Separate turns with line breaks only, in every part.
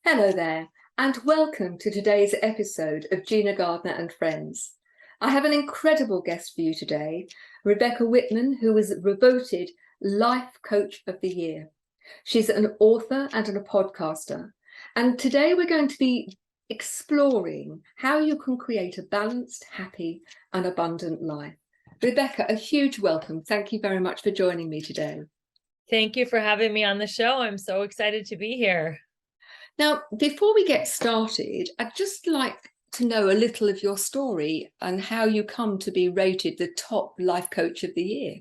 Hello there, and welcome to today's episode of Gina Gardner and Friends. I have an incredible guest for you today, Rebecca Whitman, who was voted Life Coach of the Year. She's an author and a podcaster, and today we're going to be exploring how you can create a balanced, happy, and abundant life. Rebecca, a huge welcome. Thank you very much for joining me today.
Thank you for having me on the show. I'm so excited to be here.
Now, before we get started, I'd just like to know a little of your story and how you come to be rated the top life coach of the year.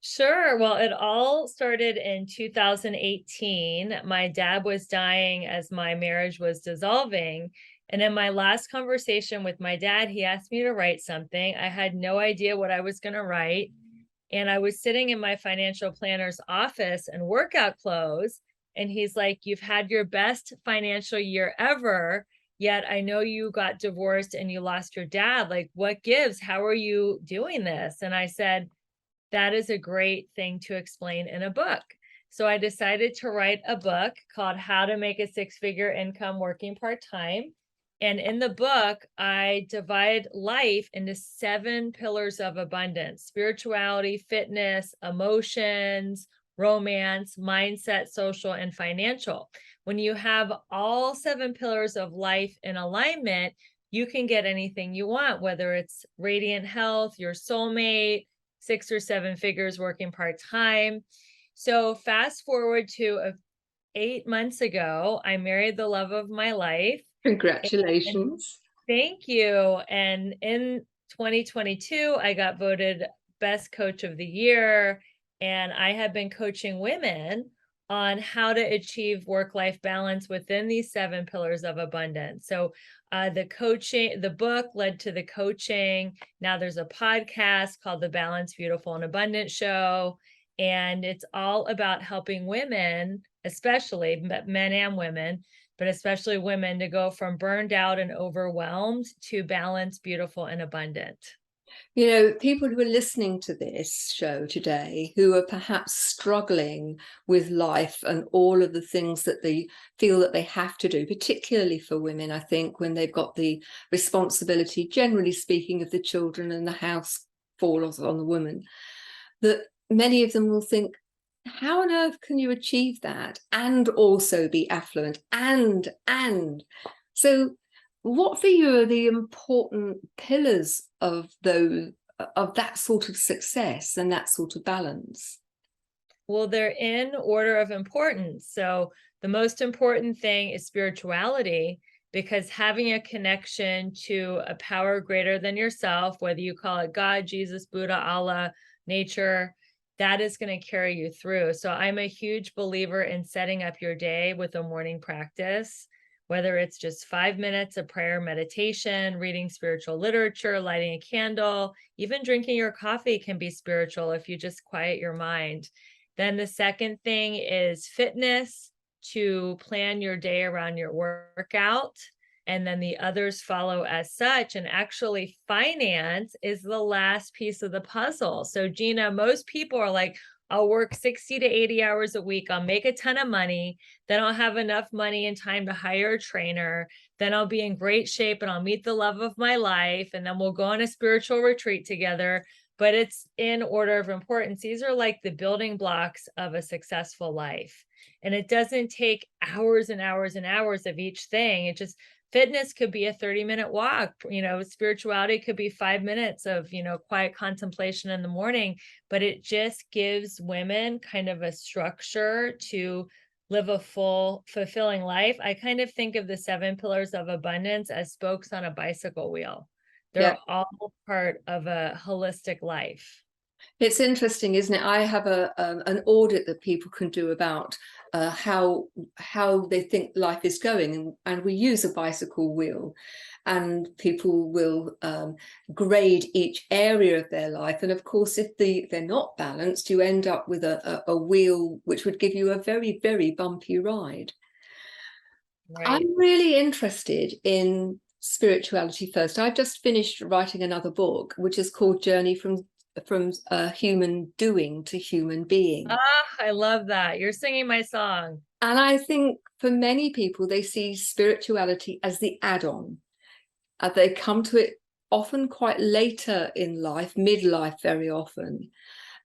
Sure. Well, it all started in 2018. My dad was dying as my marriage was dissolving. And in my last conversation with my dad, he asked me to write something. I had no idea what I was going to write. And I was sitting in my financial planner's office in workout clothes. And he's like, "You've had your best financial year ever. Yet I know you got divorced and you lost your dad. Like, what gives? How are you doing this?" And I said, "That is a great thing to explain in a book." So I decided to write a book called How to Make a Six-Figure Income Working Part-Time. And in the book, I divide life into 7 pillars of abundance: spirituality, fitness, emotions, romance, mindset, social, and financial. When you have all 7 pillars of life in alignment, you can get anything you want, whether it's radiant health, your soulmate, 6 or 7 figures working part-time. So fast forward to 8 months ago, I married the love of my life. And
Congratulations.
thank you. And in 2022, I got voted Best Coach of the Year. And I have been coaching women on how to achieve work-life balance within these 7 pillars of abundance. So the book led to the coaching. Now there's a podcast called The Balanced, Beautiful, and Abundant Show. And it's all about helping women, especially men and women, but especially women, to go from burned out and overwhelmed to balanced, beautiful, and abundant.
You know, people who are listening to this show today who are perhaps struggling with life and all of the things that they feel that they have to do, particularly for women, I think, when they've got the responsibility, generally speaking, of the children and the house falls on the woman, that many of them will think, how on earth can you achieve that and also be affluent and so what for you are the important pillars of that sort of success and that sort of balance?
Well, they're in order of importance. So the most important thing is spirituality, because having a connection to a power greater than yourself, whether you call it God, Jesus, Buddha, Allah, nature, that is going to carry you through. So I'm a huge believer in setting up your day with a morning practice, whether it's just 5 minutes of prayer, meditation, reading spiritual literature, lighting a candle, even drinking your coffee can be spiritual if you just quiet your mind. Then the second thing is fitness, to plan your day around your workout. And then the others follow as such. And actually, finance is the last piece of the puzzle. So, Gina, most people are like, I'll work 60 to 80 hours a week. I'll make a ton of money. Then I'll have enough money and time to hire a trainer. Then I'll be in great shape and I'll meet the love of my life. And then we'll go on a spiritual retreat together. But it's in order of importance. These are like the building blocks of a successful life. And it doesn't take hours and hours and hours of each thing. It just, fitness could be a 30-minute walk, spirituality could be 5 minutes of, quiet contemplation in the morning, but it just gives women kind of a structure to live a full, fulfilling life. I kind of think of the 7 pillars of abundance as spokes on a bicycle wheel.
Yeah,
They're all part of a holistic life.
it's interesting, isn't it? I have an audit that people can do about how they think life is going, and we use a bicycle wheel, and people will grade each area of their life. And of course, if they're not balanced, you end up with a wheel which would give you a very, very bumpy ride.
Right.
I'm really interested in spirituality first. I've just finished writing another book, which is called Journey from from human doing to human being.
Ah, I love that. You're singing my song.
And I think for many people, they see spirituality as the add-on. They come to it often quite later in life, midlife very often,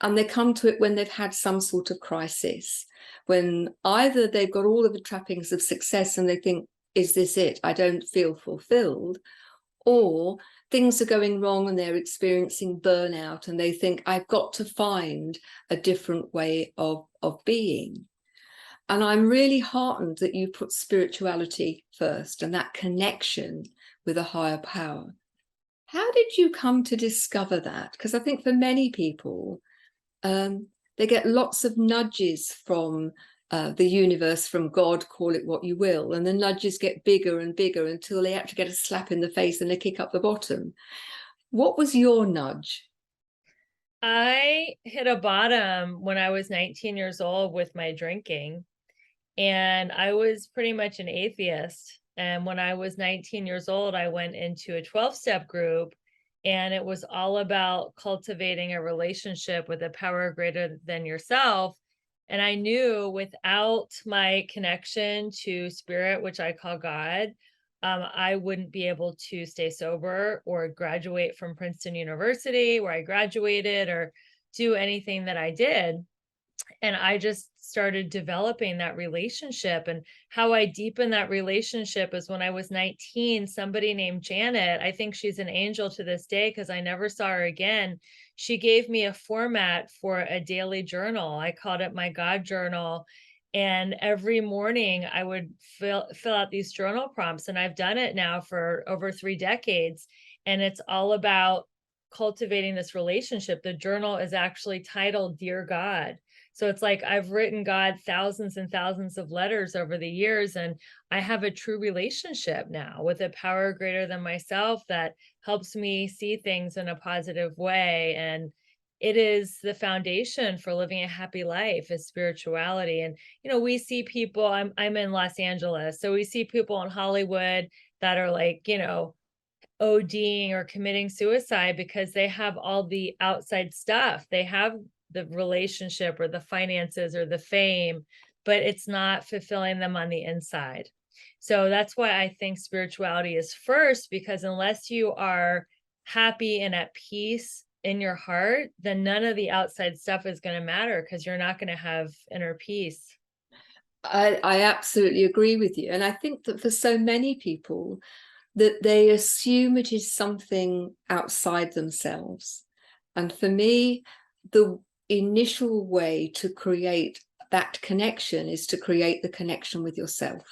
and they come to it when they've had some sort of crisis, when either they've got all of the trappings of success and they think, is this it? I don't feel fulfilled. Or things are going wrong and they're experiencing burnout and they think, I've got to find a different way of being. And I'm really heartened that you put spirituality first and that connection with a higher power. How did you come to discover that? Because I think for many people, they get lots of nudges from the universe, from God, call it what you will, and the nudges get bigger and bigger until they actually get a slap in the face and they kick up the bottom. What was your nudge?
I hit a bottom when I was 19 years old with my drinking, and I was pretty much an atheist. And when I was 19 years old, I went into a 12-step group, and it was all about cultivating a relationship with a power greater than yourself. And I knew without my connection to spirit, which I call God, I wouldn't be able to stay sober or graduate from Princeton University, where I graduated, or do anything that I did. And I just started developing that relationship. And how I deepened that relationship is when I was 19, somebody named Janet, I think she's an angel to this day because I never saw her again. She gave me a format for a daily journal. I called it my God journal. And every morning I would fill out these journal prompts. And I've done it now for over 3 decades. And it's all about cultivating this relationship. The journal is actually titled Dear God. So it's like I've written God thousands and thousands of letters over the years, and I have a true relationship now with a power greater than myself that helps me see things in a positive way. And it is the foundation for living a happy life, is spirituality. And we see people, I'm in Los Angeles, so we see people in Hollywood that are like, ODing or committing suicide because they have all the outside stuff. They have the relationship or the finances or the fame, but it's not fulfilling them on the inside. So that's why I think spirituality is first, because unless you are happy and at peace in your heart, then none of the outside stuff is going to matter, because you're not going to have inner peace.
I absolutely agree with you. And I think that for so many people, that they assume it is something outside themselves. And for me, the initial way to create that connection is to create the connection with yourself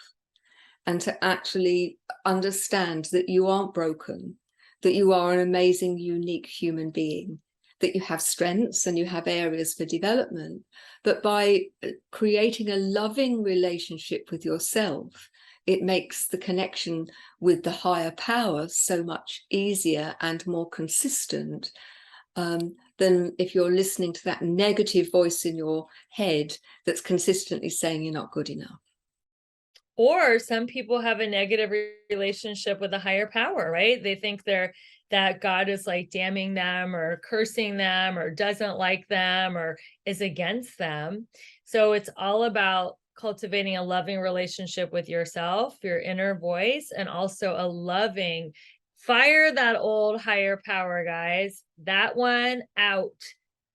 and to actually understand that you aren't broken, that you are an amazing, unique human being, that you have strengths and you have areas for development. But by creating a loving relationship with yourself, it makes the connection with the higher power so much easier and more consistent than if you're listening to that negative voice in your head that's consistently saying you're not good enough.
Or some people have a negative relationship with a higher power, right? They think that God is like damning them or cursing them or doesn't like them or is against them. So it's all about cultivating a loving relationship with yourself, your inner voice, and also a loving, fire that old higher power, guys. That one out.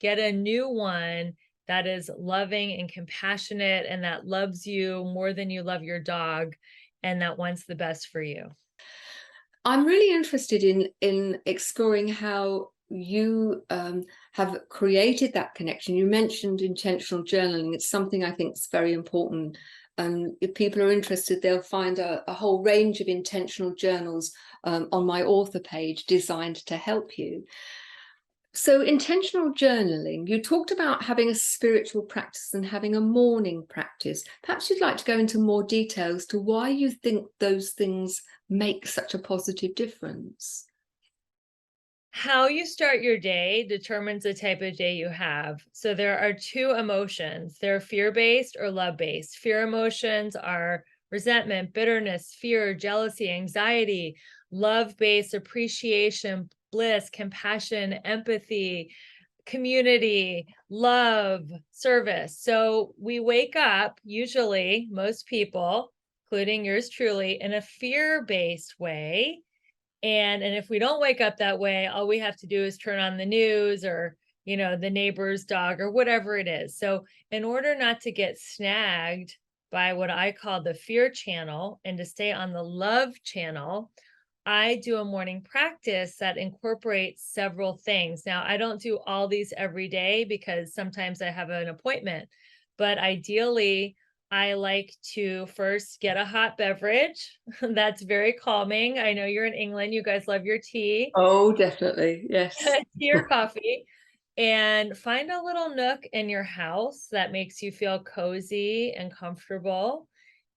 Get a new one that is loving and compassionate and that loves you more than you love your dog and that wants the best for you.
I'm really interested in exploring how you have created that connection. You mentioned intentional journaling. It's something I think is very important. And if people are interested, they'll find a whole range of intentional journals on my author page designed to help you. So intentional journaling, you talked about having a spiritual practice and having a morning practice. Perhaps you'd like to go into more detail as to why you think those things make such a positive difference.
How you start your day determines the type of day you have. So there are two emotions. They're fear-based or love-based. Fear emotions are resentment, bitterness, fear, jealousy, anxiety. Love-based appreciation, bliss, compassion, empathy, community, love, service. So we wake up, usually, most people, including yours truly, in a fear-based way. And if we don't wake up that way, all we have to do is turn on the news or, the neighbor's dog or whatever it is. So in order not to get snagged by what I call the fear channel and to stay on the love channel, I do a morning practice that incorporates several things. Now, I don't do all these every day because sometimes I have an appointment, but ideally, I like to first get a hot beverage. That's very calming. I know you're in England. You guys love your tea,
Oh, definitely. Yes.
tea or coffee, and find a little nook in your house that makes you feel cozy and comfortable.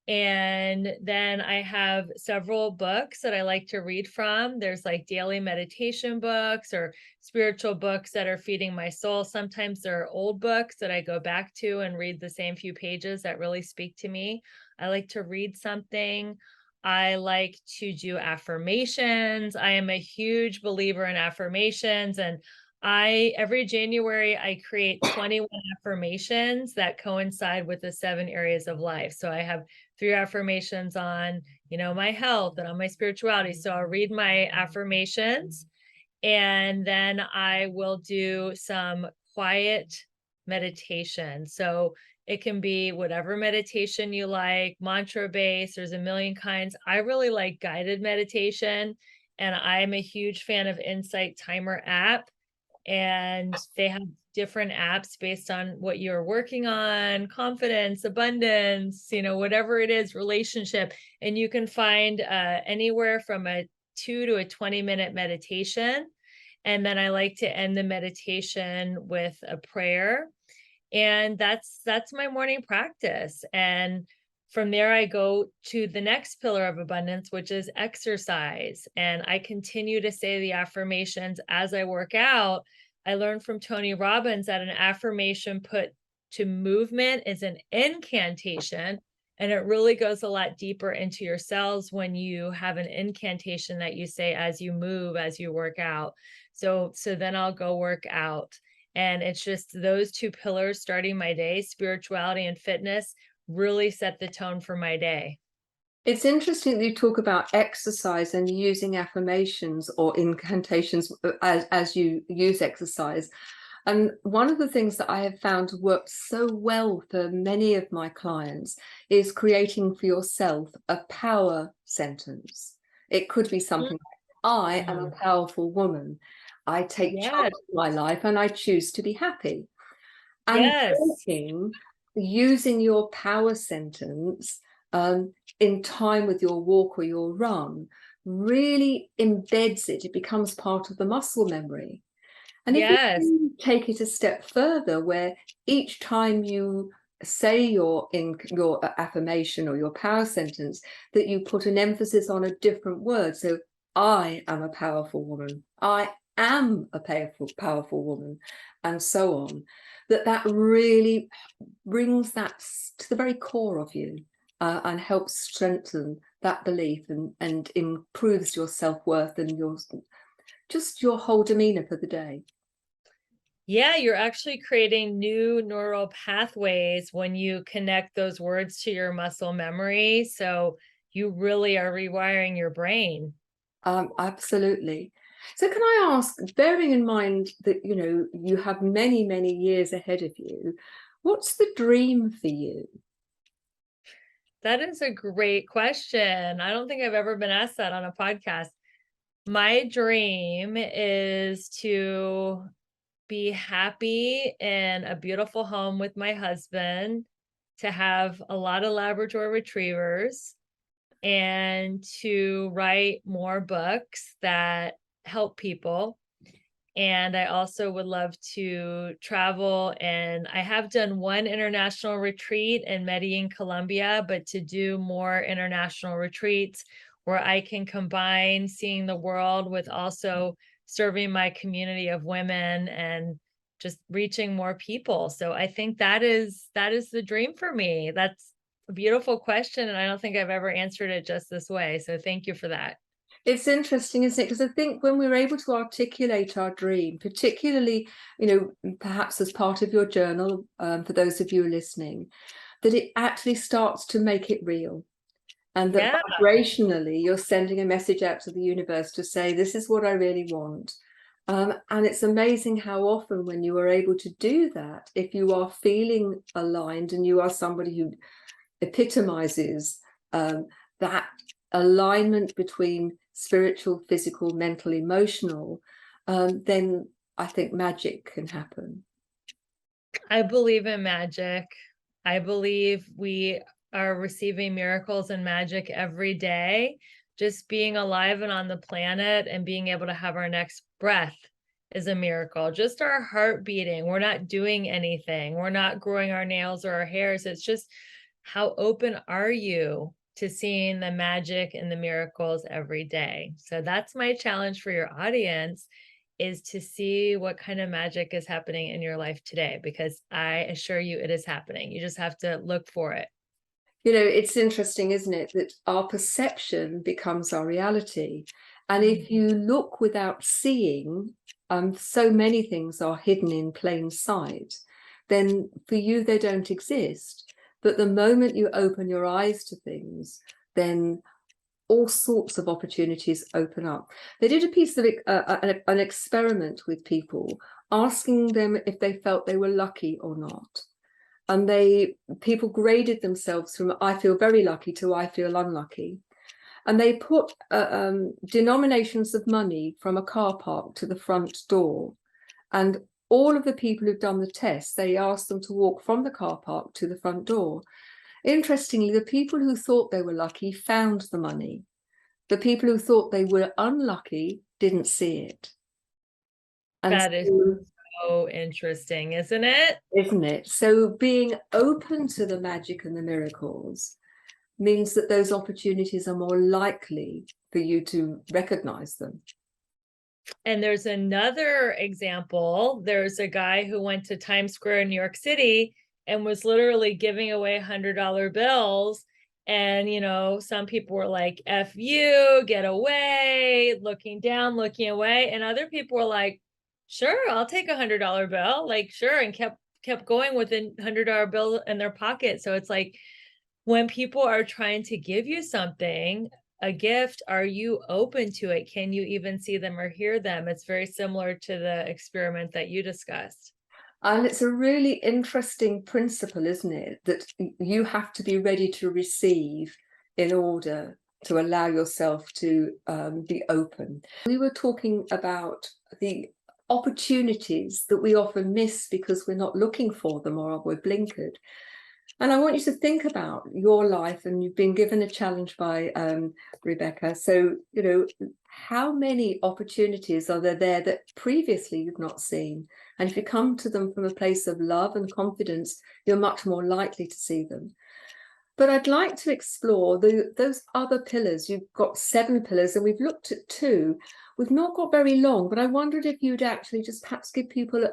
And then I have several books that I like to read from. There's like daily meditation books or spiritual books that are feeding my soul. Sometimes there are old books that I go back to and read the same few pages that really speak to me. I like to read something. I like to do affirmations. I am a huge believer in affirmations, and every January I create 21 affirmations that coincide with the 7 areas of life. So I have 3 affirmations on, my health and on my spirituality. So I'll read my affirmations, and then I will do some quiet meditation. So it can be whatever meditation you like, mantra based, there's a million kinds. I really like guided meditation, and I'm a huge fan of Insight Timer app, and they have different apps based on what you're working on, confidence, abundance, whatever it is, relationship. And you can find anywhere from a 2 to a 20-minute meditation. And then I like to end the meditation with a prayer. And that's my morning practice. And from there, I go to the next pillar of abundance, which is exercise. And I continue to say the affirmations as I work out. I learned from Tony Robbins that an affirmation put to movement is an incantation. And it really goes a lot deeper into your cells when you have an incantation that you say as you move, as you work out. So then I'll go work out. And it's just those 2 pillars starting my day, spirituality and fitness, really set the tone for my day.
It's interesting that you talk about exercise and using affirmations or incantations as you use exercise. And one of the things that I have found works so well for many of my clients is creating for yourself a power sentence. It could be something like, I am a
Mhm.
powerful woman. I take charge
Yes,
of my life and I choose to be happy. And
yes,
using your power sentence in time with your walk or your run really embeds it. It becomes part of the muscle memory. And if
yes,
you take it a step further, where each time you say your affirmation or your power sentence, that you put an emphasis on a different word. So I am a powerful woman. I am a powerful woman, and so on. That really brings that to the very core of you and helps strengthen that belief and improves your self-worth and your whole demeanor for the day.
yeah, you're actually creating new neural pathways when you connect those words to your muscle memory. So you really are rewiring your brain.
Absolutely. So can I ask, bearing in mind that, you have many, many years ahead of you, what's the dream for you?
That is a great question. I don't think I've ever been asked that on a podcast. My dream is to be happy in a beautiful home with my husband, to have a lot of Labrador retrievers, and to write more books that help people. And I also would love to travel, and I have done one international retreat in Medellin, Colombia, but to do more international retreats where I can combine seeing the world with also serving my community of women and just reaching more people. So I think that is the dream for me. That's a beautiful question, and I don't think I've ever answered it just this way. So thank you for that.
It's interesting, isn't it? Because I think when we're able to articulate our dream, particularly, you know, perhaps as part of your journal, for those of you listening, that it actually starts to make it real. And that
Yeah.
vibrationally, you're sending a message out to the universe to say, this is what I really want. And it's amazing how often when you are able to do that, if you are feeling aligned and you are somebody who epitomizes that alignment between spiritual, physical, mental, emotional, then I think magic can happen.
I believe in magic. I believe we are receiving miracles and magic every day. Just being alive and on the planet and being able to have our next breath is a miracle. Just our heart beating. We're not doing anything. We're not growing our nails or our hairs. It's just how open are you to seeing the magic and the miracles every day? So that's my challenge for your audience, is to see what kind of magic is happening in your life today, because I assure you it is happening. You just have to look for it.
You know, it's interesting, isn't it, that our perception becomes our reality. And if you look without seeing, so many things are hidden in plain sight, then for you, they don't exist. But the moment you open your eyes to things, then all sorts of opportunities open up. They did a piece of an experiment with people, asking them if they felt they were lucky or not. And people graded themselves from I feel very lucky to I feel unlucky. And they put denominations of money from a car park to the front door. And all of the people who've done the test, they asked them to walk from the car park to the front door. Interestingly, the people who thought they were lucky found the money. The people who thought they were unlucky didn't see it. And
That is
so,
so interesting, isn't it?
isn't it? So being open to the magic and the miracles means that those opportunities are more likely for you to recognize them.
And there's another example. There's a guy who went to Times Square in New York City and was literally giving away $100 bills. And, some people were like, F you, get away, looking down, looking away. And other people were like, sure, I'll take $100 bill. Like, sure. And kept going with a $100 bill in their pocket. So it's like, when people are trying to give you something, a gift, are you open to it? Can you even see them or hear them? It's very similar to the experiment that you discussed.
And it's a really interesting principle, isn't it? That you have to be ready to receive in order to allow yourself to be open. We were talking about the opportunities that we often miss because we're not looking for them or we're blinkered. And I want you to think about your life, and you've been given a challenge by Rebecca. So, how many opportunities are there that previously you've not seen? And if you come to them from a place of love and confidence, you're much more likely to see them. But I'd like to explore those other pillars. You've got 7 pillars, and we've looked at 2. We've not got very long, but I wondered if you'd actually just perhaps give people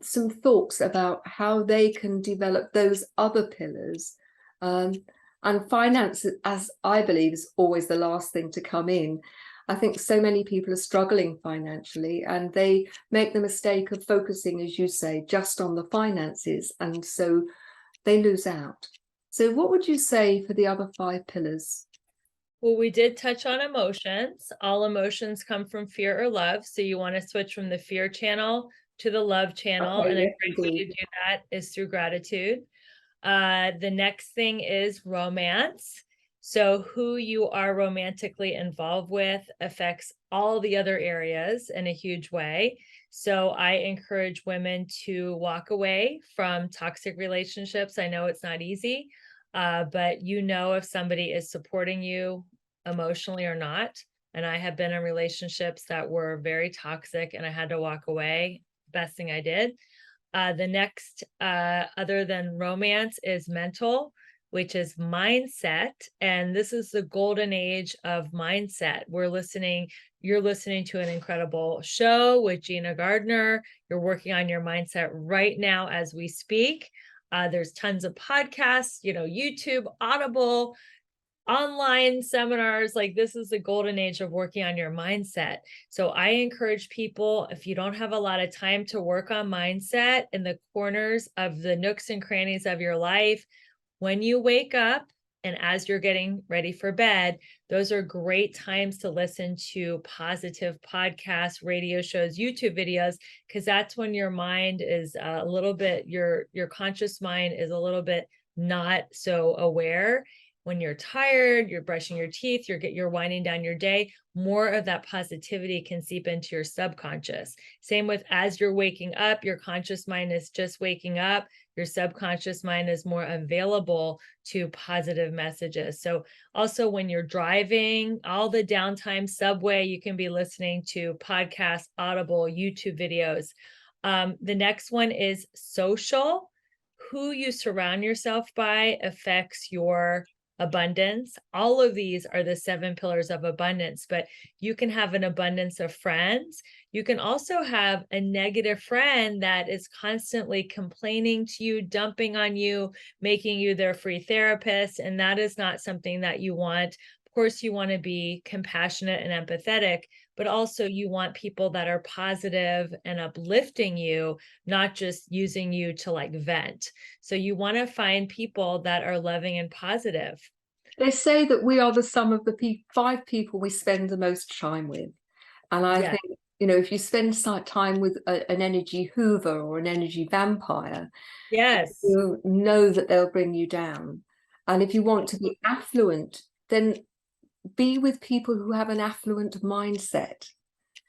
some thoughts about how they can develop those other pillars. And finance, as I believe, is always the last thing to come in. I think so many people are struggling financially, and they make the mistake of focusing, as you say, just on the finances, and so they lose out. So what would you say for the other 5 pillars?
Well, we did touch on emotions. All emotions come from fear or love. So you want to switch from the fear channel to the love channel.
Okay,
And a
yes,
great way to
indeed.
do that is through gratitude. The next thing is romance. So who you are romantically involved with affects all the other areas in a huge way. So I encourage women to walk away from toxic relationships. I know it's not easy, but if somebody is supporting you emotionally or not. And I have been in relationships that were very toxic and I had to walk away. Best thing I did. The next, other than romance, is mental, which is mindset. And this is the golden age of mindset. You're listening to an incredible show with Gina Gardner. You're working on your mindset right now as we speak. There's tons of podcasts, YouTube, Audible. online seminars. Like, this is the golden age of working on your mindset. So I encourage people, if you don't have a lot of time to work on mindset in the corners of the nooks and crannies of your life, when you wake up and as you're getting ready for bed, those are great times to listen to positive podcasts, radio shows, YouTube videos, because that's when your mind is a little bit, your conscious mind is a little bit not so aware. When you're tired, you're brushing your teeth, you're winding down your day, more of that positivity can seep into your subconscious. Same with as you're waking up, your conscious mind is just waking up, your subconscious mind is more available to positive messages. So also when you're driving, all the downtime, subway, you can be listening to podcasts, Audible, YouTube videos. The next one is social. Who you surround yourself by affects your abundance. All of these are the 7 pillars of abundance, but you can have an abundance of friends. You can also have a negative friend that is constantly complaining to you, dumping on you, making you their free therapist, and that is not something that you want. Of course, you want to be compassionate and empathetic, but also you want people that are positive and uplifting you, not just using you to like vent. So you want to find people that are loving and positive.
They say that we are the sum of the 5 people we spend the most time with. And I
Yeah.
think, if you spend time with an energy hoover or an energy vampire,
Yes.
you know that they'll bring you down. And if you want to be affluent, then be with people who have an affluent mindset.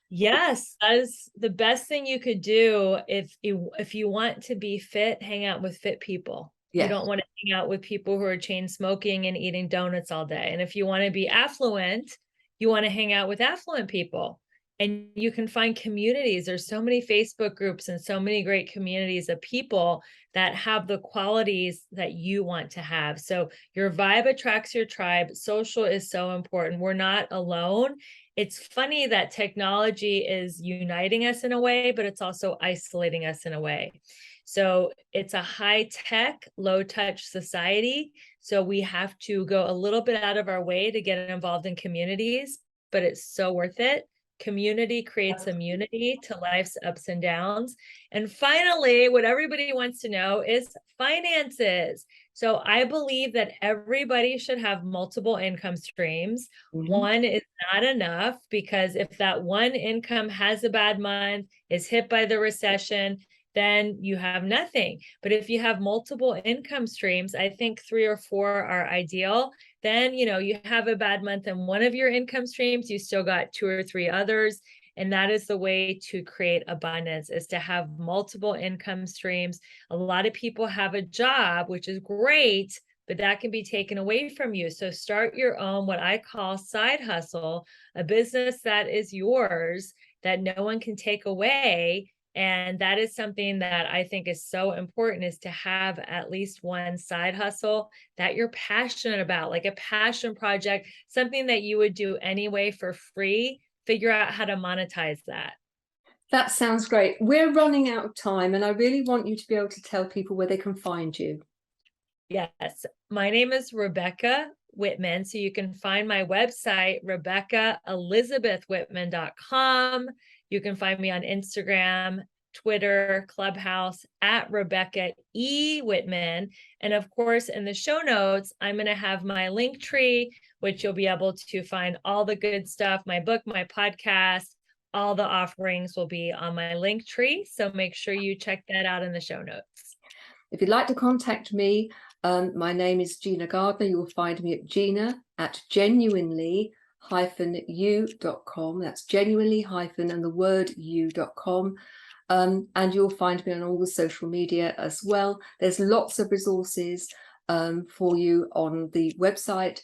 Yes, that is the best thing you could do. If you want to be fit, hang out with fit people. You
Yes.
don't want to hang out with people who are chain smoking and eating donuts all day. And if you want to be affluent, you want to hang out with affluent people. And you can find communities. There's so many Facebook groups and so many great communities of people that have the qualities that you want to have. So your vibe attracts your tribe. Social is so important. We're not alone. It's funny that technology is uniting us in a way, but it's also isolating us in a way. So it's a high tech, low touch society. So we have to go a little bit out of our way to get involved in communities, but it's so worth it. Community creates immunity to life's ups and downs. And finally, what everybody wants to know is finances. So I believe that everybody should have multiple income streams. One is not enough, because if that one income has a bad month, is hit by the recession, then you have nothing. But if you have multiple income streams, I think 3 or 4 are ideal. Then, you have a bad month in one of your income streams, you still got 2 or 3 others. And that is the way to create abundance, is to have multiple income streams. A lot of people have a job, which is great, but that can be taken away from you. So start your own, what I call side hustle, a business that is yours, that no one can take away. And that is something that I think is so important, is to have at least one side hustle that you're passionate about, like a passion project, something that you would do anyway for free. Figure out how to monetize that.
That sounds great. We're running out of time, and I really want you to be able to tell people where they can find you.
Yes, my name is Rebecca Whitman. So you can find my website, RebeccaElizabethWhitman.com. You can find me on Instagram, Twitter, Clubhouse at Rebecca E. Whitman. And of course, in the show notes, I'm going to have my link tree, which you'll be able to find all the good stuff, my book, my podcast, all the offerings will be on my link tree. So make sure you check that out in the show notes.
If you'd like to contact me, my name is Gina Gardner. You will find me at gina@genuinely-u.com. That's genuinely- and the word u.com. And you'll find me on all the social media as well. There's lots of resources for you on the website.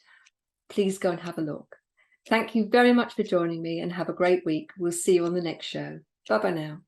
Please go and have a look. Thank you very much for joining me, and have a great week. We'll see you on the next show. Bye-bye now.